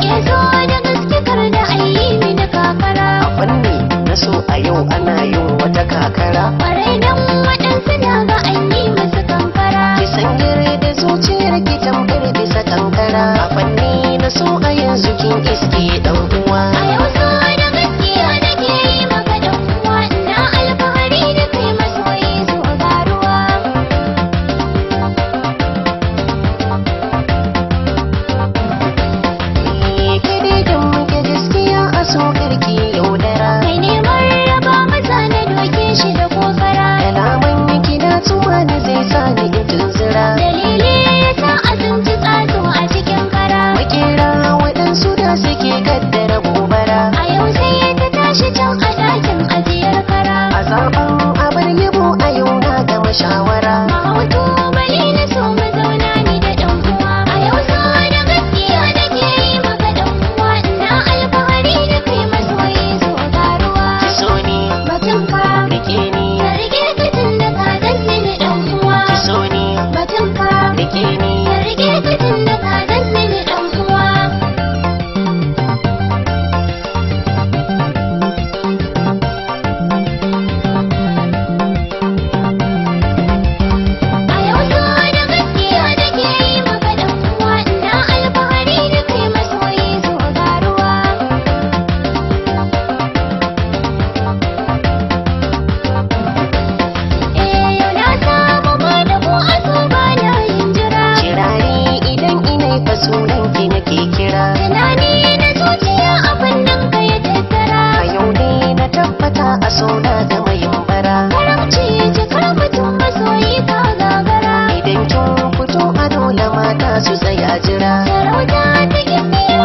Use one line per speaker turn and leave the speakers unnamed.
ya zo da gaske kar da ayi mini kakara.
A fanni na so a yau ana yin wata kakara.
Kwarai dan waɗansu na ga an yi musu kankara.
Ki san gire da zuciyar ki tamkar bisa kankara. A fanni na so a yanzu kin iske dan uwa.
A yau so da gaskiya nake yi maka dan uwa, ina alfahari da kai masoyi zo ga ruwa.
Ke dai dan muke gaskiya a so karki yaudara.
Kai neman raba maza na doke shi da kokara.
Kalaman ki na tsuwa ni zai sa ni in tunzura.
Dalili yasa azumci tsazo a cikin kara.
Makera waɗansu da suke kaddara gobara.
A yau sai ta tashi can a ɗakin ajiyar kara.
A zaɓen abar yabo a yau na gama shawara.
Mahautu bali na so mu zauna ni da ɗan uwa. A yau so da gaskiya nake yi maka ɗan uwa, ina alfahari da kai masoyi zo ga ruwa.
Ki so ni,
Batun ka
rike ni,
ka rike ka tun da ka danne ni ɗan uwa.
ki so ni,
Batun ka
rike ni.
ka rike ka tun da ka danne ni ɗan uwa. A yau so da gaskiya nake yi maka ɗan uwa, ina alfahari da kai masoyi zo ga ruwa. Yau na samu madubu a so ba na yin jira.
Kirari idan ina fa sunan ki nake kira.
Tunani na zuciya abin nan ka ya tattara.
A yau ne na tabbata a sauna da mayin bara.
Karamci cikar mutum masoyi ka gagara.
Idan kin fito a dole mata su tsaya jira.
Sarauta ta gindiyar